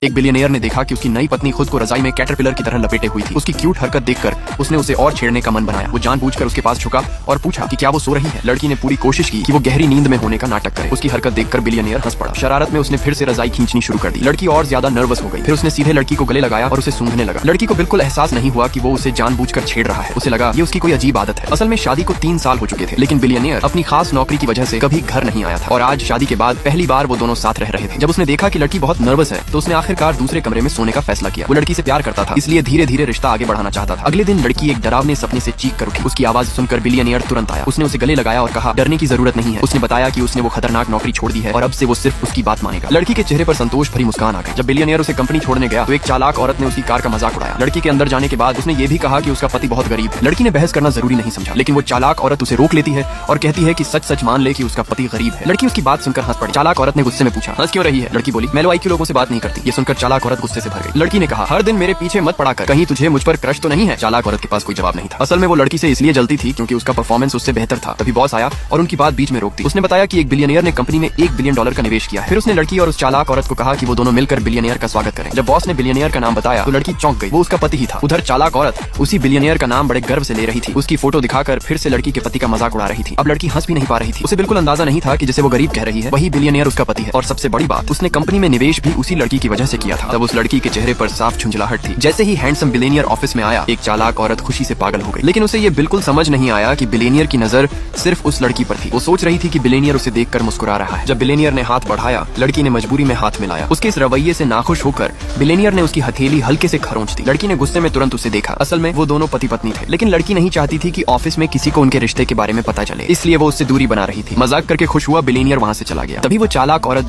एक बिलियनियर ने देखा कि उसकी नई पत्नी खुद को रजाई में कैटरपिलर की तरह लपेटे हुई थी। उसकी क्यूट हरकत देखकर उसने उसे और छेड़ने का मन बनाया। वो जानबूझकर उसके पास झुका और पूछा कि क्या वो सो रही है। लड़की ने पूरी कोशिश की कि वो गहरी नींद में होने का नाटक करे। उसकी हरकत देखकर बिलियनियर हंस पड़ा। शरारत में उसने फिर से रजाई खींचनी शुरू कर दी। लड़की और ज्यादा नर्वस हो गई। फिर उसने सीधे लड़की को गले लगाया और उसे सूंघने लगा। लड़की को बिल्कुल एहसास नहीं हुआ कि वो उसे जानबूझकर छेड़ रहा है। उसे लगा ये उसकी कोई अजीब आदत है। असल में शादी को 3 साल हो चुके थे, लेकिन बिलियनियर अपनी खास नौकरी की वजह से कभी घर नहीं आया था और आज शादी के बाद पहली बार वो दोनों साथ रह रहे थे। जब उसने देखा कि लड़की बहुत नर्वस है तो उसने आखिरकार दूसरे कमरे में सोने का फैसला किया। वो लड़की से प्यार करता था, इसलिए धीरे धीरे रिश्ता आगे बढ़ाना चाहता था। अगले दिन लड़की एक डरावने सपने से चीख कर उठी। उसकी आवाज सुनकर बिलियनियर तुरंत आया। उसने उसे गले लगाया और कहा डरने की जरूरत नहीं है। उसने बताया कि उसने वो खतरनाक नौकरी छोड़ दी है और अब से वो सिर्फ उसकी बात मानेगा। लड़की के चेहरे पर संतोष भरी मुस्कान आ गई। जब बिलियनियर उसे कंपनी छोड़ने गया तो एक चालाक औरत ने उसकी कार का मजाक उड़ाया। लड़की के अंदर जाने के बाद उसने ये भी कहा कि उसका पति बहुत गरीब है। लड़की ने बहस करना जरूरी नहीं समझा, लेकिन वो चालाक औरत उसे रोक लेती है और कहती है कि सच सच मान ले कि उसका पति गरीब है। लड़की उसकी बात सुनकर हंस पड़ी। चालाक औरत ने गुस्से में पूछा हंस क्यों रही है। लड़की बोली मैं लो IQ लोगों से बात नहीं करती। ये सुनकर चालाक औरत गुस्से से भर गई। लड़की ने कहा हर दिन मेरे पीछे मत पड़ा कर, कहीं तुझे मुझ पर क्रश तो नहीं है। चालाक औरत के पास कोई जवाब नहीं था। असल में वो लड़की से इसलिए जलती थी क्योंकि उसका परफॉर्मेंस उससे बेहतर था। तभी बॉस आया और उनकी बात बीच में रोक दी। उसने बताया कि एक बिलियनियर ने कंपनी में $1 बिलियन का निवेश किया है। फिर उसने लड़की और उस चालाक औरत को कहा कि वो दोनों मिलकर बिलियनियर का स्वागत करें। जब बॉस ने बिलियनियर का नाम बताया तो लड़की चौंक गई। वो उसका पति ही था। उधर चालाक औरत उसी बिलियनियर का नाम बड़े गर्व से ले रही थी। उसकी फोटो दिखाकर फिर से लड़की के पति का मजाक उड़ा रही थी। अब लड़की हंस भी नहीं पा रही थी। उसे बिल्कुल अंदाजा नहीं था कि जिसे वो गरीब कह रही है वही बिलियनियर उसका पति है। और सबसे बड़ी बात, उसने कंपनी में निवेश भी उसी लड़की की वजह से किया था। तब उस लड़की के चेहरे पर साफ झुंझलाहट थी। जैसे ही हैंडसम बिलियनियर ऑफिस में आया, एक चालाक औरत खुशी से पागल हो गई। लेकिन उसे ये बिल्कुल समझ नहीं आया कि बिलियनियर की नजर सिर्फ उस लड़की पर थी। वो सोच रही थी कि बिलियनियर उसे देखकर मुस्कुरा रहा है। जब बिलियनियर ने हाथ बढ़ाया, लड़की ने मजबूरी में हाथ मिलाया। उसके इस रवैये से नाखुश होकर बिलियनियर ने उसकी हथेली हल्के से खरोंच दी। लड़की ने गुस्से में तुरंत उसे देखा। असल में वो दोनों पति पत्नी थे, लेकिन लड़की नहीं चाहती थी कि ऑफिस में किसी को उनके रिश्ते के बारे में पता चले, इसलिए वो उससे दूरी बना रही थी। मजाक करके खुश हुआ बिलियनियर वहाँ से चला गया। तभी वो चालाक औरत